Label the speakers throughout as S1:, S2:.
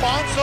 S1: 500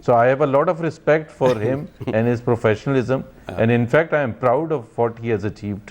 S2: So I have a lot of respect for him and his professionalism and in fact I am proud of what he has achieved.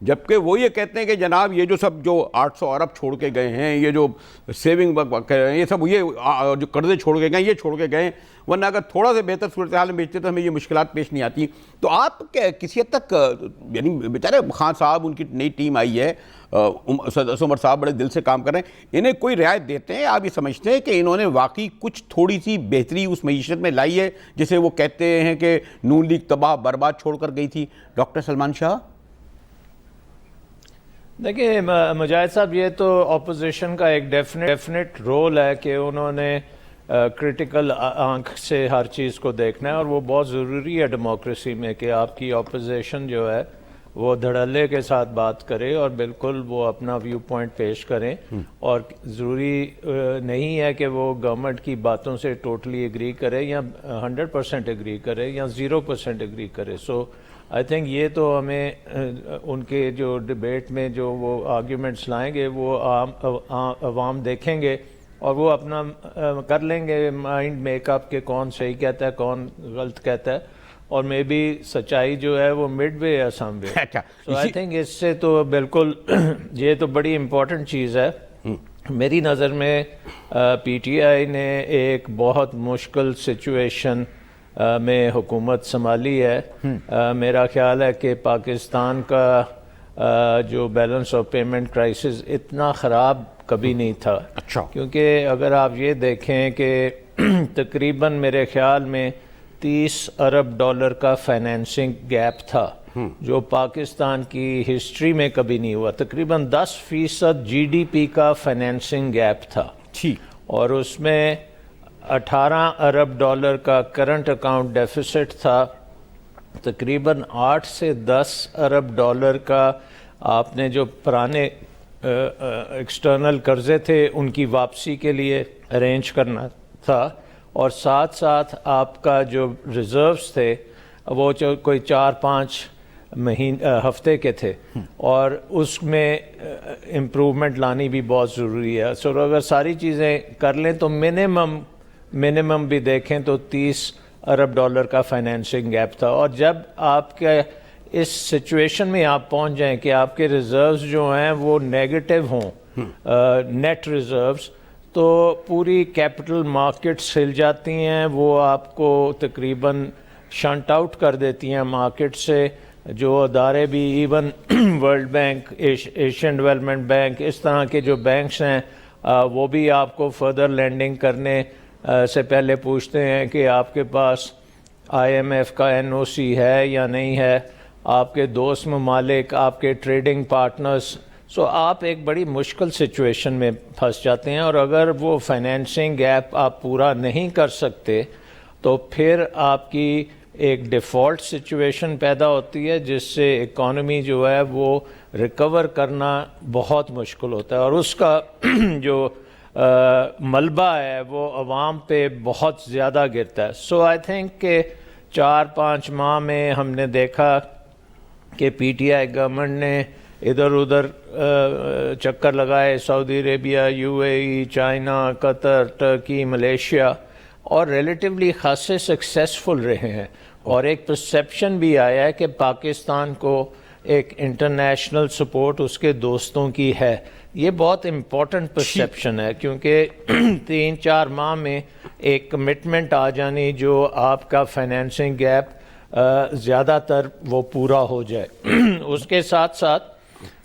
S3: جبکہ وہ یہ کہتے ہیں کہ جناب یہ جو سب جو 800 ارب چھوڑ کے گئے ہیں, یہ جو سیونگ یہ سب یہ جو قرضے چھوڑ کے گئے یہ چھوڑ کے گئے, ورنہ اگر تھوڑا سا بہتر صورتحال میں بیچتے تو ہمیں یہ مشکلات پیش نہیں آتی. تو آپ کسی حد تک یعنی بیچارے خان صاحب, ان کی نئی ٹیم آئی ہے, اسد عمر صاحب بڑے دل سے کام کر رہے ہیں, انہیں کوئی رعایت دیتے ہیں؟ آپ یہ سمجھتے ہیں کہ انہوں نے واقعی کچھ تھوڑی سی بہتری اس معیشت میں لائی ہے جسے وہ کہتے ہیں کہ نون لیگ تباہ برباد چھوڑ کر گئی تھی؟ ڈاکٹر سلمان شاہ.
S4: دیکھیں مجاہد صاحب, یہ تو اپوزیشن کا ایک ڈیفینیٹ رول ہے کہ انہوں نے کرٹیکل آنکھ سے ہر چیز کو دیکھنا ہے, اور وہ بہت ضروری ہے ڈیموکریسی میں کہ آپ کی اپوزیشن جو ہے وہ دھڑلے کے ساتھ بات کرے اور بالکل وہ اپنا ویو پوائنٹ پیش کریں, اور ضروری نہیں ہے کہ وہ گورنمنٹ کی باتوں سے ٹوٹلی ایگری کرے یا 100% ایگری کرے یا 0% ایگری کرے. سو آئی تھنک یہ تو ہمیں ان کے جو ڈبیٹ میں جو وہ آرگیومنٹس لائیں گے وہ عوام دیکھیں گے اور وہ اپنا کر لیں گے مائنڈ میک اپ کہ کون صحیح کہتا ہے کون غلط کہتا ہے, اور مے بی سچائی جو ہے وہ مڈ وے یا سم وے. سو آئی تھنک اس سے تو بالکل یہ تو بڑی امپورٹنٹ چیز ہے. میری نظر میں پی ٹی آئی نے ایک بہت مشکل سچویشن میں حکومت سنبھالی ہے. میرا خیال ہے کہ پاکستان کا جو بیلنس آف پیمنٹ کرائسس اتنا خراب کبھی نہیں تھا. کیونکہ اگر آپ یہ دیکھیں کہ تقریباً میرے خیال میں 30 ارب ڈالر کا فائنینسنگ گیپ تھا جو پاکستان کی ہسٹری میں کبھی نہیں ہوا. تقریباً 10% جی ڈی پی کا فائنینسنگ گیپ تھا, اور اس میں 18 ارب ڈالر کا کرنٹ اکاؤنٹ ڈیفیسٹ تھا. تقریباً 8 سے 10 ارب ڈالر کا آپ نے جو پرانے ایکسٹرنل قرضے تھے ان کی واپسی کے لیے ارینج کرنا تھا, اور ساتھ ساتھ آپ کا جو ریزروز تھے وہ کوئی 4-5 ہفتے کے تھے, اور اس میں امپروومنٹ لانی بھی بہت ضروری ہے. سو اگر ساری چیزیں کر لیں تو منیمم بھی دیکھیں تو 30 ارب ڈالر کا فائنینسنگ گیپ تھا. اور جب آپ کے اس سچویشن میں آپ پہنچ جائیں کہ آپ کے ریزروز جو ہیں وہ نیگیٹو ہوں, نیٹ ریزروز, تو پوری کیپٹل مارکیٹس ہل جاتی ہیں, وہ آپ کو تقریباً شنٹ آؤٹ کر دیتی ہیں مارکیٹ سے. جو ادارے بھی even World Bank, Asian Development Bank, اس طرح کے جو بینکس ہیں وہ بھی آپ کو فردر لینڈنگ کرنے سے پہلے پوچھتے ہیں کہ آپ کے پاس آئی ایم ایف کا این او سی ہے یا نہیں ہے, آپ کے دوست ممالک, آپ کے ٹریڈنگ پارٹنرز. سو آپ ایک بڑی مشکل سچویشن میں پھنس جاتے ہیں, اور اگر وہ فائنینسنگ گیپ آپ پورا نہیں کر سکتے تو پھر آپ کی ایک ڈیفالٹ سچویشن پیدا ہوتی ہے جس سے اکانومی جو ہے وہ ریکور کرنا بہت مشکل ہوتا ہے, اور اس کا جو ملبہ ہے وہ عوام پہ بہت زیادہ گرتا ہے. سو آئی تھنک کہ 4-5 ماہ میں ہم نے دیکھا کہ پی ٹی آئی گورنمنٹ نے ادھر ادھر چکر لگائے, Saudi Arabia, U A E, China, Qatar, Turkey, Malaysia, اور ریلیٹیولی خاصے سکسیسفل رہے ہیں. اور ایک پرسیپشن بھی آیا ہے کہ پاکستان کو ایک انٹرنیشنل سپورٹ اس کے دوستوں کی ہے. یہ بہت امپورٹنٹ پرسیپشن ہے, کیونکہ 3-4 ماہ میں ایک کمٹمنٹ آ جانی جو آپ کا فائنینسنگ گیپ زیادہ تر وہ پورا ہو جائے. اس کے ساتھ ساتھ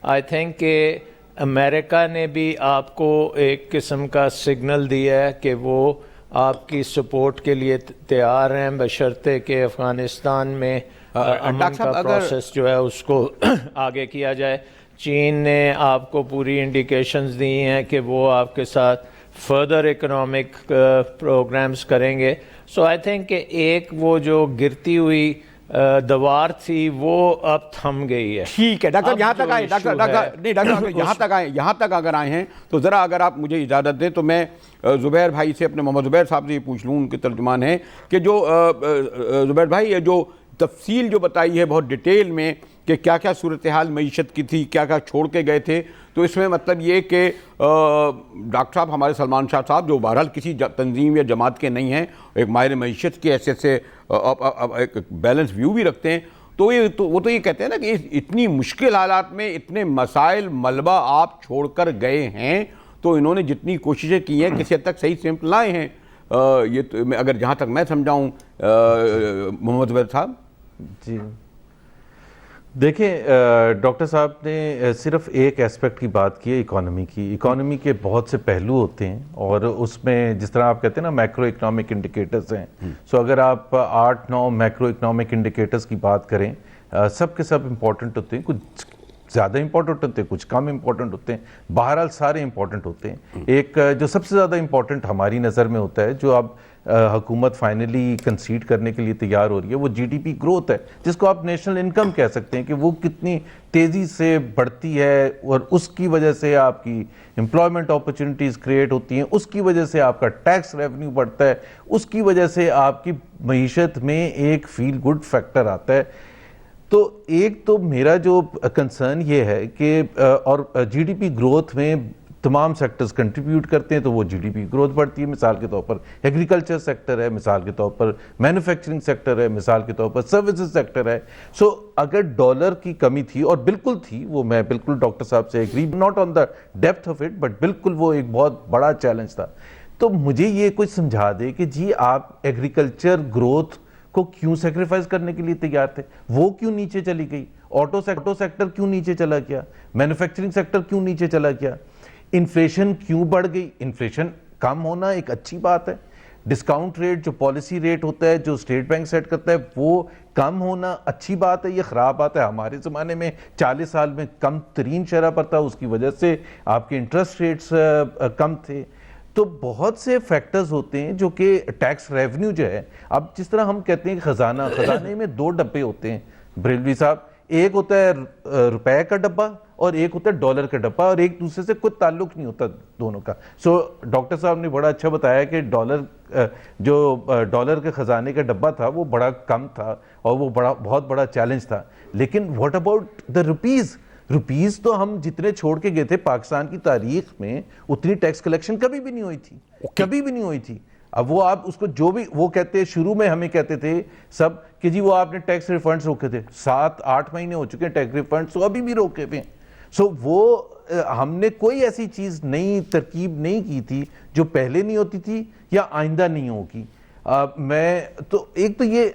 S4: آئی تھنک کہ امریکہ نے بھی آپ کو ایک قسم کا سگنل دیا ہے کہ وہ آپ کی سپورٹ کے لیے تیار ہیں, بشرطے کہ افغانستان میں امن کا پروسیس جو ہے اس کو آگے کیا جائے. چین نے آپ کو پوری انڈیکیشنز دی ہیں کہ وہ آپ کے ساتھ فردر اکنامک پروگرامز کریں گے. سو آئی تھنک کہ ایک وہ جو گرتی ہوئی دوار تھی وہ اب تھم گئی ہے.
S3: ٹھیک ہے ڈاکٹر, یہاں تک آئے ڈاکٹر یہاں تک اگر آئے ہیں تو ذرا اگر آپ مجھے اجازت دیں تو میں زبیر بھائی سے, اپنے محمد زبیر صاحب سے یہ پوچھ لوں, ان کے ترجمان ہیں, کہ جو زبیر بھائی یہ جو تفصیل جو بتائی ہے بہت ڈیٹیل میں کہ کیا کیا صورتحال معیشت کی تھی, کیا کیا چھوڑ کے گئے تھے, تو اس میں مطلب یہ کہ ڈاکٹر صاحب ہمارے سلمان شاہ صاحب جو بہرحال کسی تنظیم یا جماعت کے نہیں ہیں, ایک ماہر معیشت کی حیثیت سے ایک بیلنس ویو بھی رکھتے ہیں, تو وہ تو یہ کہتے ہیں نا کہ اتنی مشکل حالات میں اتنے مسائل ملبہ آپ چھوڑ کر گئے ہیں تو انہوں نے جتنی کوششیں کی ہیں کسی حد تک صحیح سمت لائے ہیں. یہ تو اگر جہاں تک میں سمجھاؤں محمد زبیر صاحب.
S2: جی دیکھیں ڈاکٹر صاحب نے صرف ایک ایسپیکٹ کی بات کی ہے اکانومی کے بہت سے پہلو ہوتے ہیں اور اس میں جس طرح آپ کہتے ہیں نا میکرو اکنامک انڈیکیٹرز ہیں. سو اگر آپ 8-9 میکرو اکنامک انڈیکیٹرز کی بات کریں سب کے سب امپورٹنٹ ہوتے ہیں, کچھ زیادہ امپورٹنٹ ہوتے ہیں, کچھ کم امپورٹنٹ ہوتے ہیں, بہرحال سارے امپورٹنٹ ہوتے ہیں. ایک جو سب سے زیادہ امپورٹنٹ ہماری نظر میں ہوتا ہے جو اب حکومت فائنلی کنسیڈ کرنے کے لیے تیار ہو رہی ہے وہ جی ڈی پی گروتھ ہے, جس کو آپ نیشنل انکم کہہ سکتے ہیں کہ وہ کتنی تیزی سے بڑھتی ہے اور اس کی وجہ سے آپ کی امپلائمنٹ اپرچونٹیز کریٹ ہوتی ہیں, اس کی وجہ سے آپ کا ٹیکس ریونیو بڑھتا ہے, اس کی وجہ سے آپ کی معیشت میں ایک فیل گڈ فیکٹر آتا ہے. تو ایک تو میرا جو کنسرن یہ ہے کہ اور جی ڈی پی گروتھ میں تمام سیکٹرز کنٹریبیوٹ کرتے ہیں تو وہ جی ڈی پی گروتھ بڑھتی ہے. مثال کے طور پر ایگریکلچر سیکٹر ہے, مثال کے طور پر مینوفیکچرنگ سیکٹر ہے, مثال کے طور پر سروسز سیکٹر ہے. سو اگر ڈالر کی کمی تھی اور بالکل تھی, وہ میں بالکل ڈاکٹر صاحب سے agree, not on the depth of it but بالکل وہ ایک بہت بڑا چیلنج تھا. تو مجھے یہ کچھ سمجھا دے کہ جی آپ ایگریکلچر گروتھ کو کیوں سیکریفائز کرنے کے لیے تیار تھے, وہ کیوں نیچے چلی گئی, آٹو سیکٹر کیوں نیچے چلا گیا, مینوفیکچرنگ سیکٹر کیوں نیچے چلا گیا, انفلیشن کیوں بڑھ گئی. انفلیشن کم ہونا ایک اچھی بات ہے, ڈسکاؤنٹ ریٹ جو پالیسی ریٹ ہوتا ہے جو اسٹیٹ بینک سیٹ کرتا ہے وہ کم ہونا اچھی بات ہے, یہ خراب بات ہے. ہمارے زمانے میں 40 سال میں کم ترین شرح پر تھا, اس کی وجہ سے آپ کے انٹرسٹ ریٹس کم تھے. تو بہت سے فیکٹرز ہوتے ہیں جو کہ ٹیکس ریونیو جو ہے, اب جس طرح ہم کہتے ہیں کہ خزانے میں 2 ڈبے ہوتے ہیں بریلوی صاحب, ایک ہوتا ہے روپے کا ڈبہ اور ایک ہوتا ہے ڈالر کا ڈبہ, اور ایک دوسرے سے کوئی تعلق نہیں ہوتا دونوں کا. سو ڈاکٹر صاحب نے بڑا اچھا بتایا کہ ڈالر کے خزانے کا ڈبہ تھا وہ بڑا کم تھا اور وہ بہت بڑا چیلنج تھا. لیکن واٹ اباؤٹ دا روپیز تو ہم جتنے چھوڑ کے گئے تھے پاکستان کی تاریخ میں اتنی ٹیکس کلیکشن کبھی بھی نہیں ہوئی تھی. اب وہ آپ اس کو جو بھی وہ کہتے ہیں, شروع میں ہمیں کہتے تھے سب کہ جی وہ آپ نے ٹیکس ریفنڈز روکے تھے, 7-8 مہینے ہو چکے ہیں ٹیکس ریفنڈز, تو ابھی بھی روکے ہوئے ہیں. سو وہ ہم نے کوئی ایسی چیز نئی ترکیب نہیں کی تھی جو پہلے نہیں ہوتی تھی یا آئندہ نہیں ہوگی. ایک تو یہ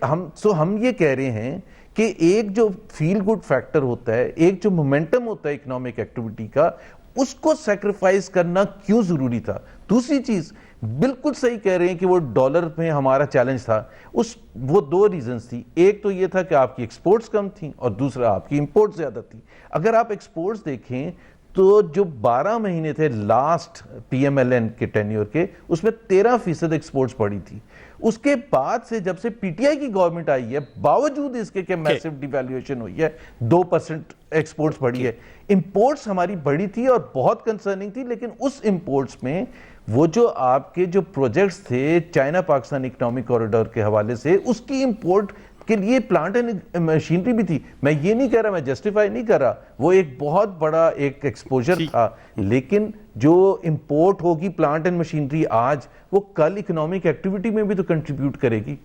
S2: ہم یہ کہہ رہے ہیں کہ ایک جو فیل گڈ فیکٹر ہوتا ہے, ایک جو مومنٹم ہوتا ہے اکنامک ایکٹیویٹی کا, اس کو سیکریفائز کرنا کیوں ضروری تھا. دوسری چیز بالکل صحیح کہہ رہے ہیں کہ وہ ڈالر میں ہمارا چیلنج تھا, وہ 2 ریزنز تھی. ایک تو یہ تھا کہ آپ کی ایکسپورٹس کم تھیں اور دوسرا آپ کی امپورٹ زیادہ تھی. اگر آپ ایکسپورٹس دیکھیں تو جو 12 مہینے تھے last P M L N کے ٹینیور کے, اس میں 13% ایکسپورٹس بڑھی تھی. اس کے بعد سے جب سے پی ٹی آئی کی گورنمنٹ آئی ہے, باوجود اس کے کہ میسو ڈیویلیویشن ہوئی ہے, 2% ایکسپورٹس بڑھی ہے. امپورٹس ہماری بڑھی تھی اور بہت کنسرننگ تھی, لیکن اس امپورٹس میں وہ جو آپ کے جو پروجیکٹس تھے چائنا پاکستان اکنامک کوریڈور کے حوالے سے, اس کی امپورٹ کے لیے پلانٹ اینڈ مشینری بھی تھی. میں یہ نہیں کہہ رہا, میں جسٹیفائی نہیں کر رہا, وہ ایک بہت بڑا ایک ایکسپوجر تھا, لیکن جو امپورٹ ہوگی پلانٹ اینڈ مشینری آج, وہ کل اکنامک ایکٹیویٹی میں بھی تو کنٹریبیوٹ کرے گی.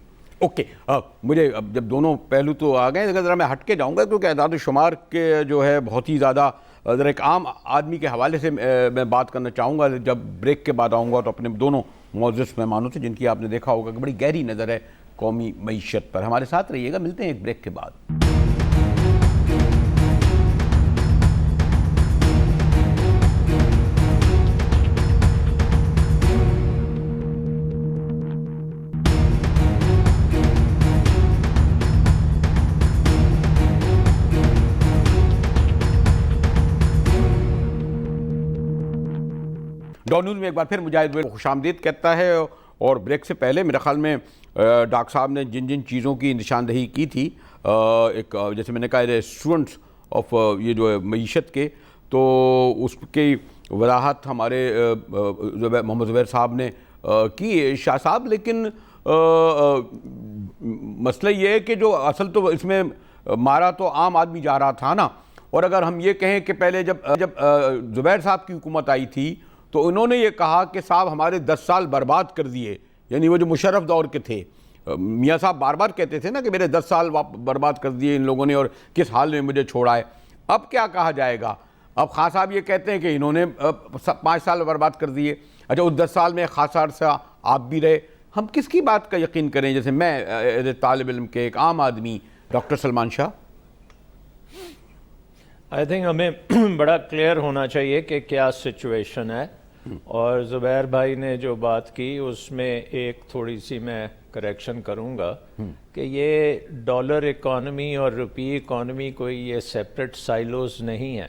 S3: اوکے, مجھے اب جب دونوں پہلو تو آ گئے, اگر ذرا میں ہٹ کے جاؤں گا کیونکہ اعداد و شمار کے جو ہے بہت ہی زیادہ ذرا ایک عام آدمی کے حوالے سے میں بات کرنا چاہوں گا. جب بریک کے بعد آؤں گا تو اپنے دونوں معزز مہمانوں سے, جن کی آپ نے دیکھا ہوگا کہ بڑی گہری نظر ہے قومی معیشت پر, ہمارے ساتھ رہیے گا. ملتے ہیں ایک بریک کے بعد. ڈان نیوز میں ایک بار پھر مجاہد کو خوش آمدید کہتا ہے. اور بریک سے پہلے میرے خیال میں ڈاکٹر صاحب نے جن چیزوں کی نشاندہی کی تھی, ایک جیسے میں نے کہا اسٹوڈنٹس آف یہ جو ہے معیشت کے, تو اس کی وضاحت ہمارے محمد زبیر صاحب نے کی, شاہ صاحب. لیکن مسئلہ یہ ہے کہ جو اصل تو اس میں مارا تو عام آدمی جا رہا تھا نا. اور اگر ہم یہ کہیں کہ پہلے جب زبیر صاحب کی حکومت آئی تھی تو انہوں نے یہ کہا کہ صاحب ہمارے 10 سال برباد کر دیے, یعنی وہ جو مشرف دور کے تھے, میاں صاحب بار بار کہتے تھے نا کہ میرے 10 سال برباد کر دیے ان لوگوں نے اور کس حال میں مجھے چھوڑا ہے. اب کیا کہا جائے گا؟ اب خان صاحب یہ کہتے ہیں کہ انہوں نے 5 سال برباد کر دیے. اچھا اس 10 سال میں خاصا عرصہ آپ بھی رہے. ہم کس کی بات کا یقین کریں؟ جیسے میں طالب علم کے ایک عام آدمی doctor Salman Shah.
S4: I think ہمیں بڑا کلیئر ہونا چاہیے کہ کیا سچویشن ہے. اور زبیر بھائی نے جو بات کی اس میں ایک تھوڑی سی میں کریکشن کروں گا کہ یہ ڈالر اکانومی اور روپی اکانومی کوئی یہ سیپریٹ سائلوز نہیں ہے.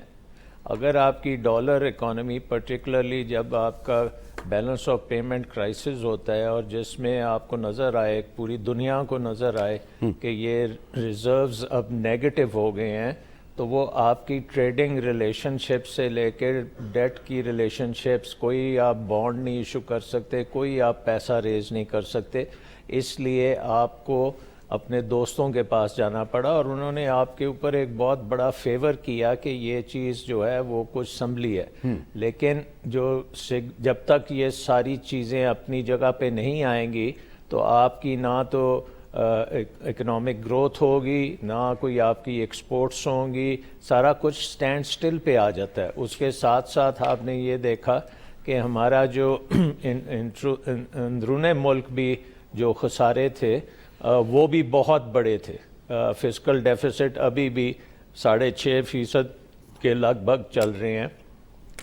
S4: اگر آپ کی ڈالر اکانومی پرٹیکولرلی جب آپ کا بیلنس آف پیمنٹ کرائسس ہوتا ہے اور جس میں آپ کو نظر آئے, پوری دنیا کو نظر آئے کہ یہ ریزروز اب نیگیٹو ہو گئے ہیں, تو وہ آپ کی ٹریڈنگ ریلیشن شپ سے لے کے ڈیٹ کی ریلیشن شپس, کوئی آپ بانڈ نہیں ایشو کر سکتے, کوئی آپ پیسہ ریز نہیں کر سکتے. اس لیے آپ کو اپنے دوستوں کے پاس جانا پڑا اور انہوں نے آپ کے اوپر ایک بہت بڑا فیور کیا کہ یہ چیز جو ہے وہ کچھ سنبھلی ہے. لیکن جب تک یہ ساری چیزیں اپنی جگہ پہ نہیں آئیں گی تو آپ کی نہ تو اکنامک گروتھ ہوگی, نہ کوئی آپ کی ایکسپورٹس ہوں گی, سارا کچھ سٹینڈ سٹل پہ آ جاتا ہے. اس کے ساتھ ساتھ آپ نے یہ دیکھا کہ ہمارا جو اندرون ملک بھی جو خسارے تھے وہ بھی بہت بڑے تھے. فسکل ڈیفیسٹ ابھی بھی 6.5% کے لگ بھگ چل رہے ہیں.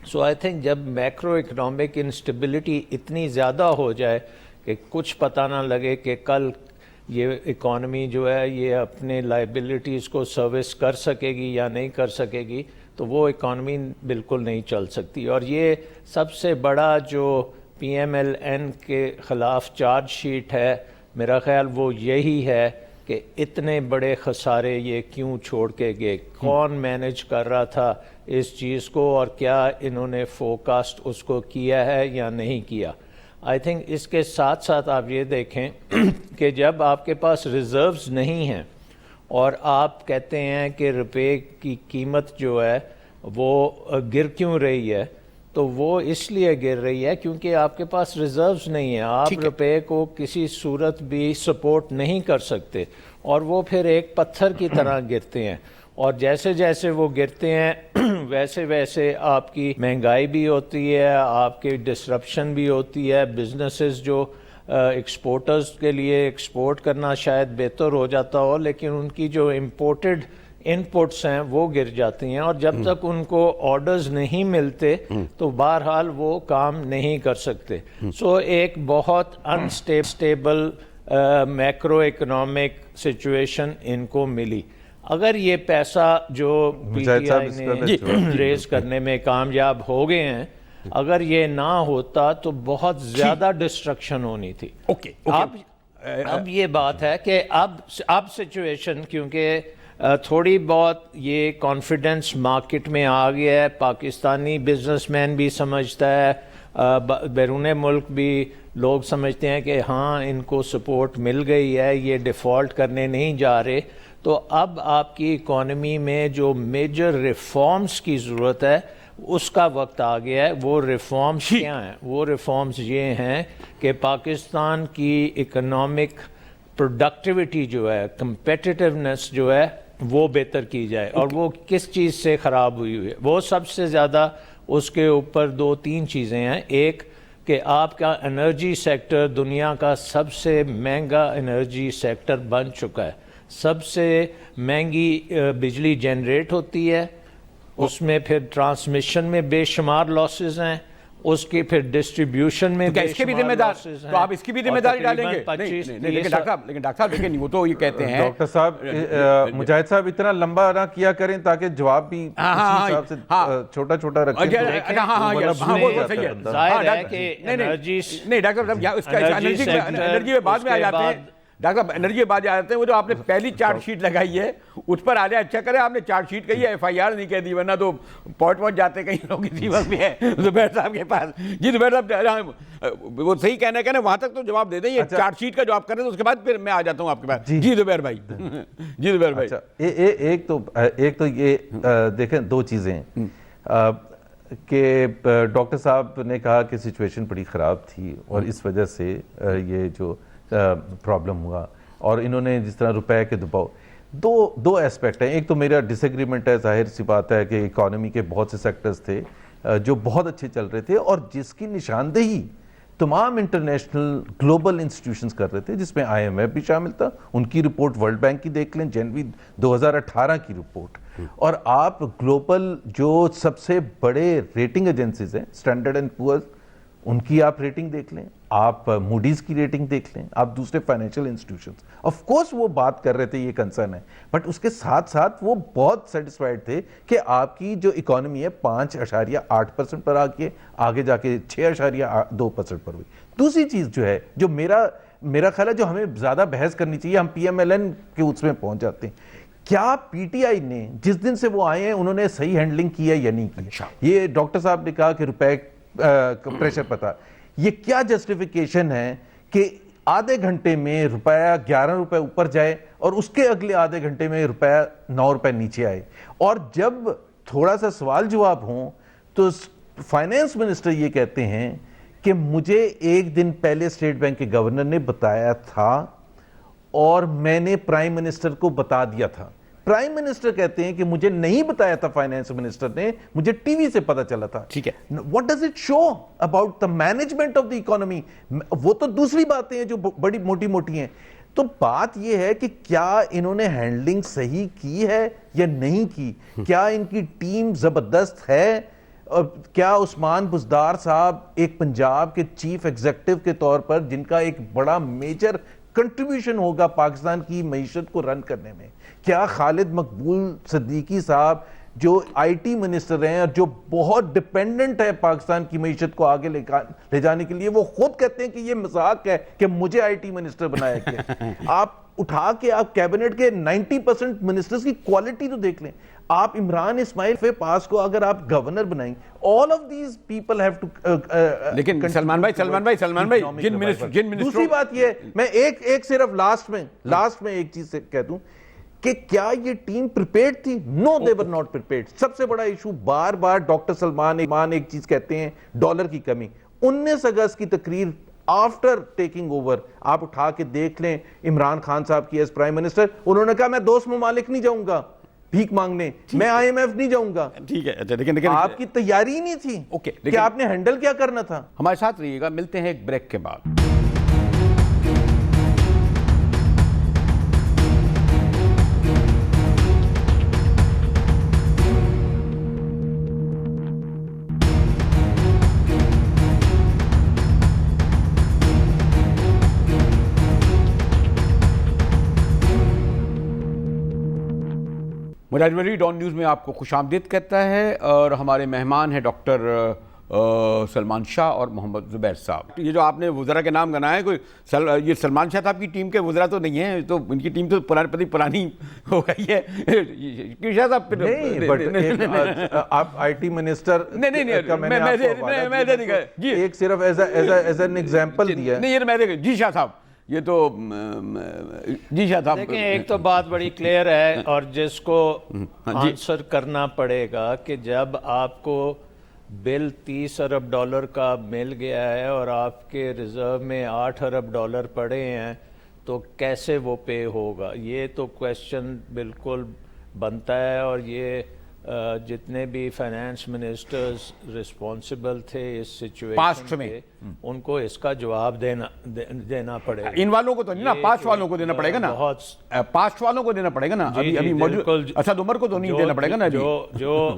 S4: سو آئی تھنک جب میکرو اکنامک انسٹیبلٹی اتنی زیادہ ہو جائے کہ کچھ پتہ نہ لگے کہ کل یہ اکانومی جو ہے یہ اپنے لائبلٹیز کو سروس کر سکے گی یا نہیں کر سکے گی, تو وہ اکانومی بالکل نہیں چل سکتی. اور یہ سب سے بڑا جو PMLN کے خلاف چارج شیٹ ہے میرا خیال وہ یہی ہے کہ اتنے بڑے خسارے یہ کیوں چھوڑ کے گئے, کون مینیج کر رہا تھا اس چیز کو, اور کیا انہوں نے فوکاسٹ اس کو کیا ہے یا نہیں کیا. آئی تھنک اس کے ساتھ ساتھ آپ یہ دیکھیں کہ جب آپ کے پاس ریزروز نہیں ہیں اور آپ کہتے ہیں کہ روپے کی قیمت جو ہے وہ گر کیوں رہی ہے, تو وہ اس لیے گر رہی ہے کیونکہ آپ کے پاس ریزروز نہیں ہیں. آپ روپے کو کسی صورت بھی سپورٹ نہیں کر سکتے اور وہ پھر ایک پتھر کی طرح گرتے ہیں, اور جیسے جیسے وہ گرتے ہیں ویسے ویسے آپ کی مہنگائی بھی ہوتی ہے, آپ کی ڈسرپشن بھی ہوتی ہے. بزنسز جو ایکسپورٹرز کے لیے ایکسپورٹ کرنا شاید بہتر ہو جاتا ہو, لیکن ان کی جو امپورٹڈ انپٹس ہیں وہ گر جاتی ہیں, اور جب تک ان کو آرڈرز نہیں ملتے تو بہرحال وہ کام نہیں کر سکتے. سو ایک بہت unstable macro economic situation in کو ملی. اگر یہ پیسہ جو پی ٹی آئی نے ریز کرنے میں کامیاب ہو گئے ہیں, اگر یہ نہ ہوتا تو بہت زیادہ ڈسٹرکشن ہونی تھی. اب یہ بات ہے کہ اب سچویشن کیونکہ تھوڑی بہت یہ کانفیڈنس مارکیٹ میں آ گیا ہے, پاکستانی بزنس مین بھی سمجھتا ہے, بیرون ملک بھی لوگ سمجھتے ہیں کہ ہاں ان کو سپورٹ مل گئی ہے, یہ ڈیفالٹ کرنے نہیں جا رہے. تو اب آپ کی اکانومی میں جو میجر ریفارمز کی ضرورت ہے اس کا وقت آ گیا ہے. وہ ریفارمز کیا ہیں؟ وہ ریفارمز یہ ہیں کہ پاکستان کی اکنامک پروڈکٹیوٹی جو ہے, کمپیٹیٹیونیس جو ہے وہ بہتر کی جائے. اور وہ کس چیز سے خراب ہوئی ہے؟ وہ سب سے زیادہ اس کے اوپر 2-3 چیزیں ہیں. ایک کہ آپ کا انرجی سیکٹر دنیا کا سب سے مہنگا انرجی سیکٹر بن چکا ہے. سب سے مہنگی بجلی جنریٹ ہوتی ہے, اس میں پھر ٹرانسمیشن میں بے شمار لاسز ہیں, اس کی پھر ڈسٹریبیوشن میں
S3: اس کی بھی ذمہ دار, تو آپ اس کی بھی ذمہ داری ڈالیں گے؟ لیکن ڈاکٹر صاحب دیکھیں وہ تو یہ کہتے ہیں
S2: ڈاکٹر صاحب مجاہد صاحب اتنا لمبا نہ کیا کریں تاکہ جواب بھی اسی حساب سے چھوٹا چھوٹا رکھیں.
S3: نہیں ڈاکٹر صاحب اس کا انرجی میں بعد میں آ جاتے ہیں. ڈاکٹر صاحب انرجی بعد آ جاتے ہیں. وہ جو آپ نے پہلی چارج شیٹ لگائی ہے اس پر آ جائے. اچھا کرے آپ نے چارج شیٹ کہی ہے, FIR نہیں کہہ دی, ورنہ تو پہنچ جاتے کہیں لوگ اسی وقت بھی ہے زبیر صاحب کے پاس. جی زبیر صاحب وہ صحیح کہنا ہے, وہاں تک تو جواب دے دیں. یہ چارج شیٹ کا جواب کریں تو اس کے بعد پھر میں آ جاتا ہوں آپ کے پاس. جی زبیر بھائی. جی زبیر بھائی.
S2: ایک تو یہ دیکھیں 2 چیزیں کہ ڈاکٹر صاحب نے کہا کہ سچویشن بڑی خراب تھی اور اس وجہ سے یہ جو پرابلم ہوا اور انہوں نے جس طرح روپے کے دباؤ، دو ایسپیکٹ ہیں. ایک تو میرا ڈس ایگریمنٹ ہے، ظاہر سی بات ہے کہ اکانومی کے بہت سے سیکٹرز تھے جو بہت اچھے چل رہے تھے اور جس کی نشاندہی تمام انٹرنیشنل گلوبل انسٹیٹیوشنز کر رہے تھے، جس میں آئی ایم ایف بھی شامل تھا. ان کی رپورٹ ورلڈ بینک کی دیکھ لیں، جنوری 2018 کی رپورٹ. اور آپ گلوبل جو سب سے بڑے ریٹنگ ایجنسیز ہیں، اسٹینڈرڈ اینڈ پورز، ان کی آپ ریٹنگ دیکھ لیں، آپ موڈیز کی ریٹنگ دیکھ لیں، آپ دوسرے فائنینشیل انسٹیٹیوشنز، آف کورس وہ بات کر رہے تھے یہ کنسرن ہے، بٹ اس کے ساتھ ساتھ وہ بہت سیٹسفائیڈ تھے کہ آپ کی جو اکانومی ہے 5.8% پر آگے جا کے 6.2% پر ہوئی. دوسری چیز جو ہے، جو میرا خیال ہے جو ہمیں زیادہ بحث کرنی چاہیے، ہم پی ایم ایل این کے اس میں پہنچ جاتے ہیں، کیا پی ٹی آئی نے جس دن سے وہ آئے ہیں انہوں نے صحیح ہینڈلنگ کی ہے یا نہیں کی؟ یہ ڈاکٹر صاحب نے کہا کہ روپے پریشر پتا، یہ کیا جسٹیفیکیشن ہے کہ آدھے گھنٹے میں روپیہ 11 روپے اوپر جائے اور اس کے اگلے آدھے گھنٹے میں روپیہ 9 روپے نیچے آئے؟ اور جب تھوڑا سا سوال جواب ہوں تو فائنینس منسٹر یہ کہتے ہیں کہ مجھے ایک دن پہلے اسٹیٹ بینک کے گورنر نے بتایا تھا اور میں نے پرائم منسٹر کو بتا دیا تھا. پرائم منسٹر کہتے ہیں کہ مجھے نہیں بتایا تھا فائنینس منسٹر نے، مجھے ٹی وی سے پتا چلا تھا.
S3: ٹھیک ہے،
S2: what does it show about the management of the economy? وہ تو دوسری باتیں ہیں جو بڑی موٹی موٹی ہیں. تو بات یہ ہے کہ کیا انہوں نے ہینڈلنگ صحیح کی ہے یا نہیں کی؟ کیا ان کی ٹیم زبردست ہے؟ کیا عثمان بزدار صاحب ایک پنجاب کے چیف ایگزیکٹو کے طور پر، جن کا ایک بڑا میجر کنٹریبیوشن ہوگا پاکستان کی معیشت کو رن کرنے میں، کیا خالد مقبول صدیقی صاحب جو آئی ٹی منسٹر ہیں اور جو بہت ڈیپینڈنٹ ہے پاکستان کی معیشت کو آگے لے جانے کے لیے، وہ خود کہتے ہیں کہ یہ مذاق ہے کہ مجھے آئی ٹی منسٹر بنایا گیا؟ آپ اٹھا کے آپ کیبنٹ کے 90% منسٹرز کی کوالٹی تو دیکھ لیں. آپ عمران اسماعیل پاس کو اگر آپ گورنر بنائیں، all of these people have to
S3: لیکن سلمان بھائی جن
S2: دوسری بات یہ ہے، میں ایک صرف لاسٹ میں ایک چیز سے کہہ دوں کہ کیا یہ ٹیم پریپیئرڈ تھی؟ نو، they were not prepared. سب سے بڑا ایشو بار بار ڈاکٹر سلمان ایک چیز کہتے ہیں، ڈالر کی کمی. 19 اگست کی تقریر آفٹر ٹیکنگ اوور آپ اٹھا کے دیکھ لیں، عمران خان صاحب کی ایز پرائم منسٹر، انہوں نے کہا میں دوست ممالک نہیں جاؤں گا بھیک مانگنے، میں آئی ایم ایف نہیں جاؤں گا.
S3: ٹھیک ہے، لیکن
S2: آپ کی تیاری نہیں تھی کہ آپ نے ہینڈل کیا کرنا تھا.
S3: ہمارے ساتھ رہیے گا، ملتے ہیں ایک بریک کے بعد. مجاہد ڈان نیوز میں آپ کو خوش آمدید کہتا ہے، اور ہمارے مہمان ہیں ڈاکٹر سلمان شاہ اور محمد زبیر صاحب. یہ جو آپ نے وزراء کے نام گنائے، کوئی یہ سلمان شاہ صاحب کی ٹیم کے وزراء تو نہیں ہیں، تو ان کی ٹیم تو پرانی ہو گئی ہے. شاہ صاحب
S2: آپ آئی ٹی منسٹر ایک صرف ایز این ایگزامپل دیا.
S3: جی شاہ صاحب، یہ تو جی شاہ صاحب
S4: دیکھیں، ایک تو بات بڑی کلیئر ہے اور جس کو آنسر کرنا پڑے گا کہ جب آپ کو بل $30 ارب کا مل گیا ہے اور آپ کے ریزرو میں $8 ارب پڑے ہیں تو کیسے وہ پے ہوگا؟ یہ تو کویسچن بالکل بنتا ہے، اور یہ جتنے بھی فائنانس منسٹرز رسپانسبل تھے اس سچویشن میں، ان کو اس کا جواب دینا پڑے گا.
S3: ان والوں کو تو نہیں نا، پاسٹ والوں کو دینا پڑے گا نا، پاسٹ والوں کو دینا پڑے گا نا. ابھی موجود اسد عمر کو تو نہیں دینا پڑے گا نا.
S4: جو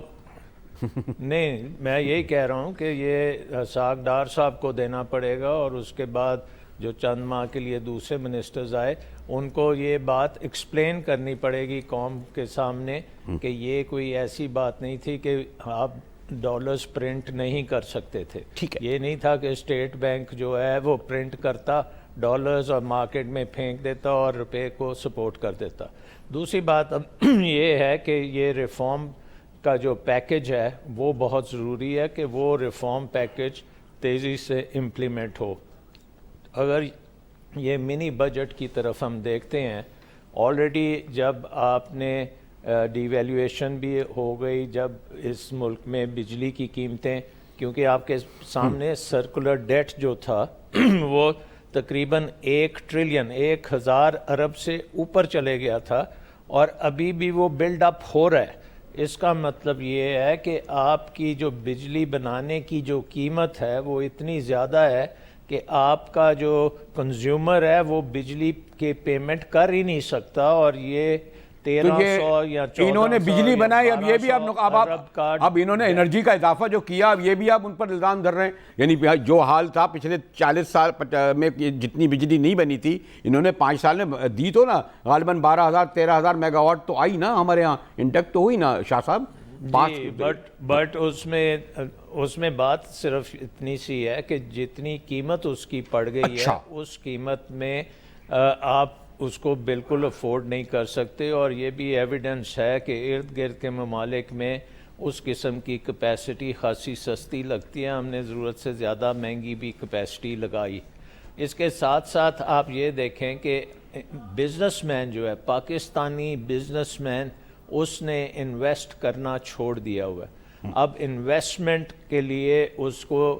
S4: نہیں، میں یہی کہہ رہا ہوں کہ یہ ساکھ ڈار صاحب کو دینا پڑے گا، اور اس کے بعد جو چند ماہ کے لیے دوسرے منسٹرز آئے ان کو یہ بات ایکسپلین کرنی پڑے گی قوم کے سامنے کہ یہ کوئی ایسی بات نہیں تھی کہ آپ ڈالرز پرنٹ نہیں کر سکتے تھے. یہ نہیں تھا کہ اسٹیٹ بینک جو ہے وہ پرنٹ کرتا ڈالرز اور مارکیٹ میں پھینک دیتا اور روپے کو سپورٹ کر دیتا. دوسری بات اب یہ ہے کہ یہ ریفارم کا جو پیکج ہے وہ بہت ضروری ہے کہ وہ ریفارم پیکج تیزی سے امپلیمنٹ ہو. اگر یہ منی بجٹ کی طرف ہم دیکھتے ہیں، آلریڈی جب آپ نے ڈی ویلیویشن بھی ہو گئی، جب اس ملک میں بجلی کی قیمتیں، کیونکہ آپ کے سامنے سرکولر ڈیٹ جو تھا وہ تقریباً 1 ٹریلین 1000 ارب سے اوپر چلے گیا تھا اور ابھی بھی وہ بلڈ اپ ہو رہا ہے. اس کا مطلب یہ ہے کہ آپ کی جو بجلی بنانے کی جو قیمت ہے وہ اتنی زیادہ ہے کہ آپ کا جو کنزیومر ہے وہ بجلی کے پیمنٹ کر ہی نہیں سکتا. اور یہ 1300 یا 1400
S3: انہوں نے بجلی بنائی, اب یہ بھی اب انہوں نے انرجی کا اضافہ جو کیا, اب یہ بھی آپ ان پر الزام دھر رہے ہیں. یعنی جو حال تھا پچھلے 40 سال میں جتنی بجلی نہیں بنی تھی انہوں نے 5 سال میں دی تو نا غالباً 12,000-13,000 میگا واٹ تو آئی نا ہمارے ہاں, انٹیکٹ تو ہوئی نا شاہ صاحب.
S4: جی بٹ اس میں بات صرف اتنی سی ہے کہ جتنی قیمت اس کی پڑ گئی ہے اس قیمت میں آپ اس کو بالکل افورڈ نہیں کر سکتے. اور یہ بھی ایویڈنس ہے کہ ارد گرد کے ممالک میں اس قسم کی کیپیسٹی خاصی سستی لگتی ہے, ہم نے ضرورت سے زیادہ مہنگی بھی کیپیسٹی لگائی. اس کے ساتھ ساتھ آپ یہ دیکھیں کہ بزنس مین جو ہے پاکستانی بزنس مین اس نے انویسٹ کرنا چھوڑ دیا ہوا ہے. اب انویسٹمنٹ کے لیے اس کو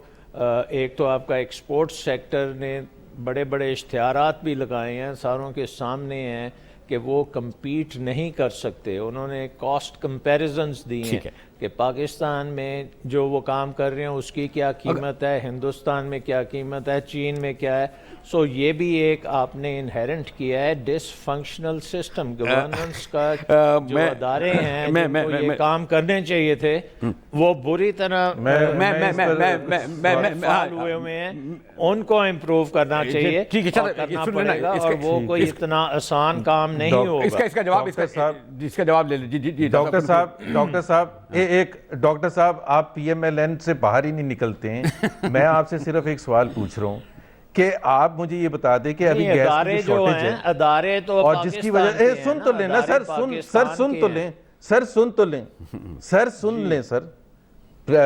S4: ایک تو آپ کا ایکسپورٹ سیکٹر نے بڑے بڑے اشتہارات بھی لگائے ہیں, ساروں کے سامنے ہیں کہ وہ کمپیٹ نہیں کر سکتے. انہوں نے کاسٹ کمپیریزنز دی ہیں کہ پاکستان میں جو وہ کام کر رہے ہیں اس کی کیا قیمت ہے, ہندوستان میں کیا قیمت ہے, چین میں کیا ہے. سو یہ بھی ایک آپ نے انہیرنٹ کیا ہے ڈس فنکشنل سسٹم. گورننس کا جو ادارے ہیں جن کو یہ کام کرنے چاہیے تھے وہ بری طرح فعال ہوئے ہوئے ہیں, ان کو امپروو کرنا چاہیے اور کرنا پڑے گا, اور وہ کوئی اتنا آسان کام نہیں ہوگا.
S3: اس کا جواب لے لیجیے
S2: ڈاکٹر صاحب. آپ پی ایم ایل این سے باہر ہی نہیں نکلتے ہیں. میں آپ سے صرف ایک سوال پوچھ رہا ہوں کہ آپ مجھے یہ بتا دیں کہ ابھی گیس کی شارٹیج ہے
S4: ادارے تو
S2: اور جس کی وجہ سن تو لیں نا سر, سن لیں سر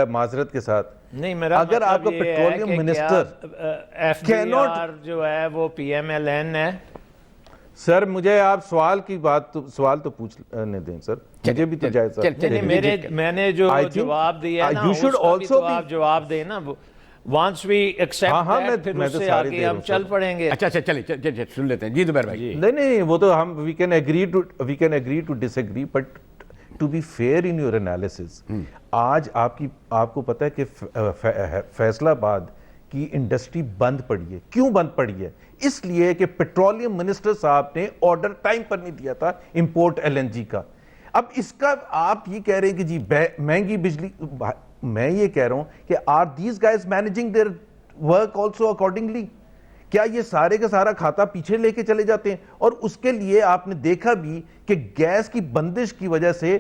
S2: معذرت کے ساتھ.
S4: نہیں میرا
S2: اگر آپ کا petroleum minister
S4: F D R جو ہے وہ پی ایم ایل این ہے.
S2: سر مجھے آپ سوال تو پوچھنے دیں سر, مجھے بھی تو جائے.
S4: میں نے جو جواب دیا نا اس کا بھی تو آپ جواب دیں نا. once we accept that پھر اس سے آگے ہم چل پڑیں گے.
S3: اچھا چلیں سن لیتے ہیں. جی زبیر بھائی.
S2: نہیں وہ تو ہم we can agree to disagree but to be fair in your analysis. آج آپ کو پتہ ہے کہ فیصل آباد کی انڈسٹری بند پڑی ہے. کیوں بند پڑی ہے؟ اس لیے کہ پیٹرولیم منسٹر صاحب نے آرڈر ٹائم پر نہیں دیا تھا امپورٹ ایل این جی کا. اب اس کا آپ یہ کہہ رہے ہیں کہ جی مہنگی بجلی. میں یہ کہہ رہا ہوں کہ are these guys managing their work also accordingly? کیا یہ سارے کا سارا کھاتا پیچھے لے کے چلے جاتے ہیں؟ اور اس کے لیے آپ نے دیکھا بھی کہ گیس کی بندش کی وجہ سے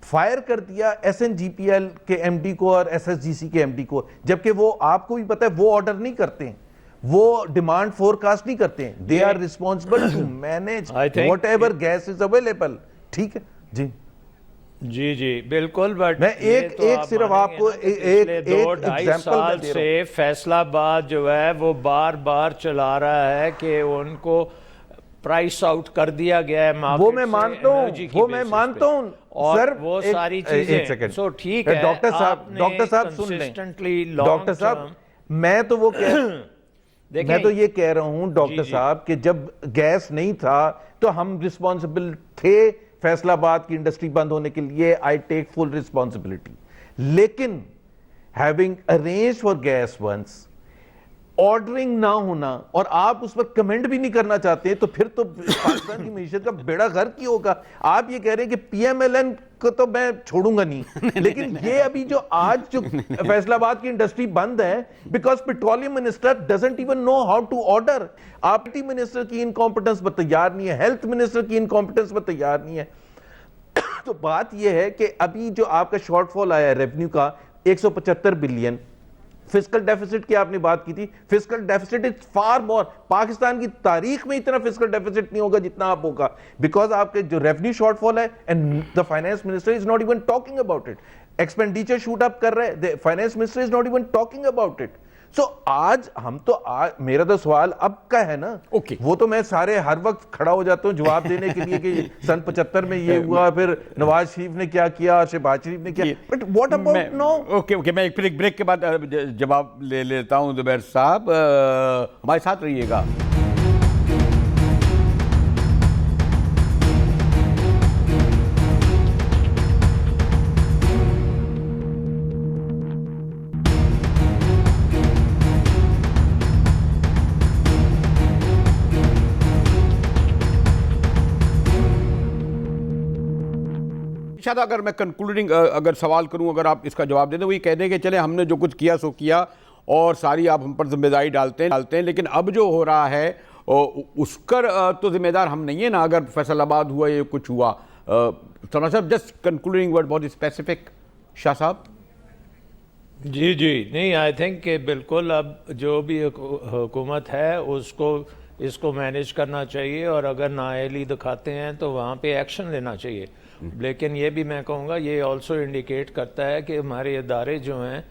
S2: فائر کر دیا S N G P L کے ایم ڈی کو اور ایس ایس جی سی کے ایم ڈی کو, جبکہ وہ آپ کو بھی پتہ ہے وہ آرڈر نہیں کرتے ہیں, وہ ڈیمانڈ فورکاسٹ نہیں کرتے ہیں. they are responsible to manage whatever gas is available. ٹھیک ہے
S4: جی بالکل. بٹ
S2: میں ایک صرف آپ کو ایک
S4: 2-2.5 سال سے فیصل آباد جو ہے وہ بار چلا رہا ہے کہ ان کو پرائس آؤٹ کر دیا گیا ہے مارکیٹ سے.
S2: وہ میں مانتا ہوں
S4: اور وہ ساری چیزیں سو ٹھیک ہے.
S2: ڈاکٹر صاحب سن لیں. ڈاکٹر صاحب میں تو یہ کہہ رہا ہوں ڈاکٹر صاحب کہ جب گیس نہیں تھا تو ہم رسپانسبل تھے فیصل آباد کی انڈسٹری بند ہونے کے لیے. I take full responsibility. لیکن having arranged for gas once, ordering نہ ہونا اور آپ اس پر کمنٹ بھی نہیں کرنا چاہتے تو پھر تو پاکستان کی معیشت کا بیڑا غرق کی ہوگا. آپ یہ کہہ رہے ہیں کہ پی ایم ایل این کو تو میں چھوڑوں گا نہیں, لیکن یہ ابھی جو آج جو فیصل آباد کی انڈسٹری بند ہے because petroleum minister doesn't even know how to order. آپ ٹی منسٹر کی انکمپٹنس پر تیار نہیں ہے, ہیلتھ منسٹر کی انکمپٹنس پر تیار نہیں ہے. تو بات یہ ہے کہ ابھی جو آپ کا شارٹ فال آیا ہے ریونیو کا 175 بلین, فسکل ڈیفیسٹ کی آپ نے بات کی تھی, فسکل ڈیفیسٹ از فار مور. پاکستان کی تاریخ میں اتنا فسکل ڈیفیسٹ نہیں ہوگا جتنا آپ ہوگا بیکاز آپ کے جو ریونیو شارٹ فال ہے and the finance minister is not even talking about it. Expenditure shoot up کر رہے ہیں, finance minister is not even talking about it. So آج ہم تو میرا تو سوال اب کا ہے نا، وہ تو میں سارے ہر وقت کھڑا ہو جاتا ہوں جواب دینے کے لیے کہ سن 75 میں یہ ہوا، پھر نواز شریف نے کیا کیا، شہباز شریف نے کیا، but what about no?
S3: Okay میں ایک بریک کے بعد جواب لے لیتا ہوں زبیر صاحب، ہمارے ساتھ رہیے گا۔ شاید اگر میں کنکلوڈنگ اگر سوال کروں، اگر آپ اس کا جواب دیں تو وہ یہ کہہ دیں کہ چلے ہم نے جو کچھ کیا سو کیا اور ساری آپ ہم پر ذمہ داری ڈالتے ہیں، لیکن اب جو ہو رہا ہے اس کا تو ذمہ دار ہم نہیں ہیں نا، اگر فیصل آباد ہوا یا کچھ ہوا۔ سلمان صاحب جسٹ کنکلوڈنگ ورڈ بہت اسپیسیفک، شاہ صاحب۔
S4: جی نہیں، آئی تھنک کہ بالکل اب جو بھی حکومت ہے اس کو مینیج کرنا چاہیے، اور اگر نااہلی دکھاتے ہیں تو وہاں پہ ایکشن لینا چاہیے۔ لیکن یہ بھی میں کہوں گا، یہ آلسو انڈیکیٹ کرتا ہے کہ ہمارے ادارے جو ہیں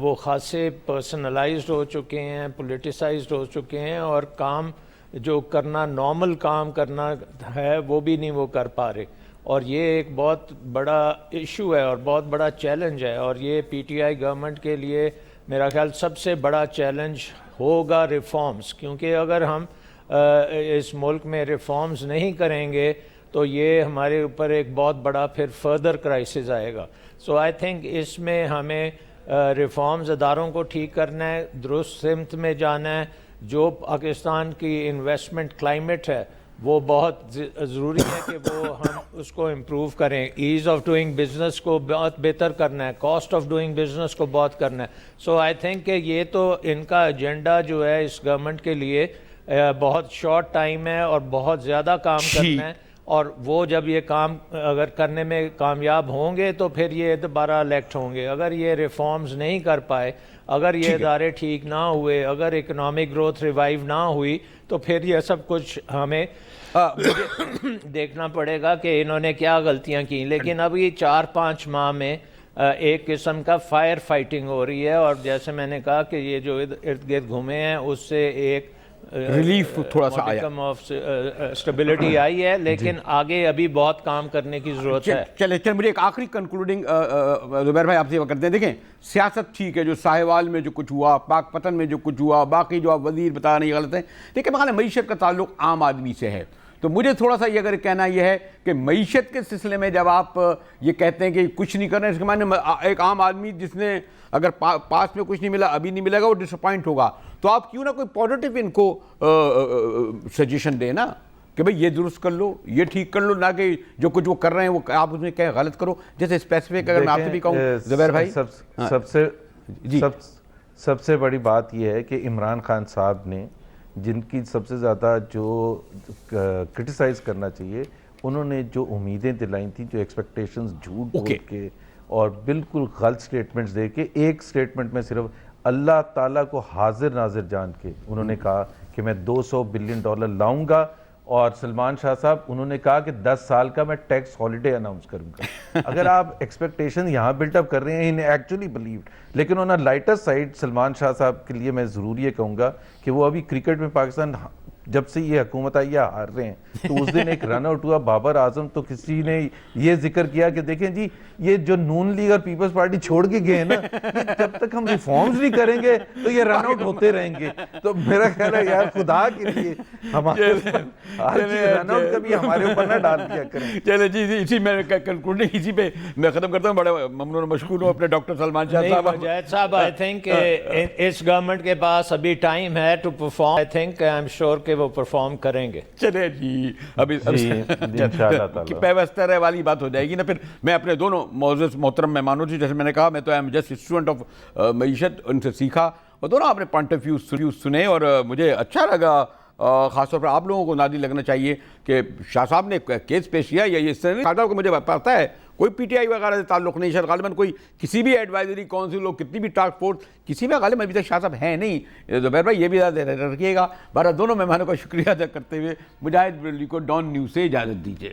S4: وہ خاصے پرسنلائزڈ ہو چکے ہیں، پولیٹیسائزڈ ہو چکے ہیں، اور کام جو کرنا نارمل کام کرنا ہے وہ بھی نہیں وہ کر پا رہے، اور یہ ایک بہت بڑا ایشو ہے اور بہت بڑا چیلنج ہے، اور یہ پی ٹی آئی گورنمنٹ کے لیے میرا خیال سب سے بڑا چیلنج ہوگا ریفارمز، کیونکہ اگر ہم اس ملک میں ریفارمز نہیں کریں گے تو یہ ہمارے اوپر ایک بہت بڑا پھر فردر کرائسس آئے گا۔ سو آئی تھنک اس میں ہمیں ریفارمز اداروں کو ٹھیک کرنا ہے، درست سمت میں جانا ہے۔ جو پاکستان کی انویسٹمنٹ کلائمیٹ ہے وہ بہت ضروری ہے کہ وہ ہم اس کو امپروو کریں، ایز آف ڈوئنگ بزنس کو بہت بہتر کرنا ہے، کاسٹ آف ڈوئنگ بزنس کو بہت کرنا ہے۔ سو آئی تھنک کہ یہ تو ان کا ایجنڈا جو ہے اس گورنمنٹ کے لیے بہت شارٹ ٹائم ہے اور بہت زیادہ کام کرنا ہے، اور وہ جب یہ کام اگر کرنے میں کامیاب ہوں گے تو پھر یہ دوبارہ الیکٹ ہوں گے۔ اگر یہ ریفارمز نہیں کر پائے، اگر یہ ادارے ٹھیک نہ ہوئے، اگر اکنامک گروتھ ریوائیو نہ ہوئی، تو پھر یہ سب کچھ ہمیں دیکھنا پڑے گا کہ انہوں نے کیا غلطیاں کی۔ لیکن اب یہ 4-5 ماہ میں ایک قسم کا فائر فائٹنگ ہو رہی ہے، اور جیسے میں نے کہا کہ یہ جو ارد گرد گھومے ہیں اس سے ایک
S3: ریلیف تھوڑا سا آیا،
S4: اسٹیبلٹی آئی ہے، لیکن آگے ابھی بہت کام کرنے کی ضرورت ہے۔
S3: چلے مجھے ایک آخری کنکلوڈنگ زبیر بھائی آپ سے کرتے ہیں۔ دیکھیں سیاست ٹھیک ہے، جو ساہیوال میں جو کچھ ہوا، پاک پتن میں جو کچھ ہوا، باقی جو آپ وزیر بتا رہے ہیں غلط ہے، لیکن مگر معیشت کا تعلق عام آدمی سے ہے، تو مجھے تھوڑا سا یہ اگر کہنا یہ ہے کہ معیشت کے سلسلے میں جب آپ یہ کہتے ہیں کہ کچھ نہیں کر رہے ہیں، اس کے معنی ایک عام آدمی جس نے اگر پاس میں کچھ نہیں ملا، ابھی نہیں ملے گا، وہ ڈس اپوائنٹ ہوگا، تو آپ کیوں نہ کوئی پازیٹیو ان کو سجیشن دیں نا کہ بھئی یہ درست کر لو، یہ ٹھیک کر لو، نہ کہ جو کچھ وہ کر رہے ہیں وہ آپ اس میں کیا غلط کرو۔ جیسے اسپیسیفک اگر میں آپ سے بھی کہوں زبیر بھائی،
S2: سب سے بڑی بات یہ ہے کہ عمران خان صاحب نے جن کی سب سے زیادہ جو کرٹیسائز کرنا چاہیے، انہوں نے جو امیدیں دلائیں تھیں، جو ایکسپیکٹیشنز جھوٹ بول کے اور بالکل غلط سٹیٹمنٹس دے کے، ایک سٹیٹمنٹ میں صرف اللہ تعالیٰ کو حاضر ناظر جان کے انہوں نے کہا کہ میں $200 بلین لاؤں گا، اور سلمان شاہ صاحب انہوں نے کہا کہ 10 سال کا میں ٹیکس ہالیڈے اناؤنس کروں گا۔ اگر آپ ایکسپیکٹیشن یہاں بلٹ اپ کر رہے ہیں، انہیں ایکچولی بلیوڈ، لیکن انہوں نے لائٹر سائڈ سلمان شاہ صاحب کے لیے میں ضرور یہ کہوں گا کہ وہ ابھی کرکٹ میں پاکستان جب سے یہ حکومت آئی ہے ہار رہے ہیں، تو اس دن ایک رن آؤٹ ہوا بابر اعظم، تو کسی نے یہ ذکر کیا کہ دیکھیں جی یہ جو نون لیگ اور پیپلز پارٹی چھوڑ کے گئے ہیں نا، جب تک ہم ریفارمز نہیں کریں گے تو یہ رن آؤٹ ہوتے رہیں گے۔ تو میرا خیال ہے یار خدا کے لیے ہمارے رن آؤٹ کبھی ہمارے اوپر نہ ڈال دیا کریں۔
S3: چلے جی اسی میں کنکلوڈنگ اسی پہ میں ختم کرتا ہوں۔ بڑے ممنون و مشکور ہوں اپنے ڈاکٹر سلمان شاہ صاحب۔
S4: مجاہد صاحب، آئی تھنک اس گورنمنٹ کے پاس ابھی ٹائم ہے to perform, I think I'm sure کہ وہ پرفارم کریں گے۔
S3: چلے جی ابھی
S2: انشاءاللہ تعالی
S3: پیوستہ رہے والی بات ہو جائے گی نا۔ پھر میں اپنے دونوں معزز محترم مہمانوں سے، جیسے میں نے کہا میں تو ایم جسٹ اسٹوڈنٹ آف معیشت، ان سے سیکھا اور دونوں آپ نے پوائنٹ آف ویو سنے، اور مجھے اچھا لگا۔ خاص طور پر آپ لوگوں کو نادر لگنا چاہیے کہ شاہ صاحب نے کیس پیش کیا، یا یہ اس طرح صاحب کو مجھے پتا ہے کوئی پی ٹی آئی وغیرہ سے تعلق نہیں، شاید غالباً کوئی کسی بھی ایڈوائزری کونسل ہو، کتنی بھی ٹاسک فورس، کسی میں غالباً ابھی تک شاہ صاحب ہیں نہیں۔ زبیر بھائی یہ بھی یاد رکھیے گا۔ بہرحال دونوں مہمانوں کا شکریہ ادا کرتے ہوئے مجاہد کو ڈان نیوز سے اجازت دیجیے۔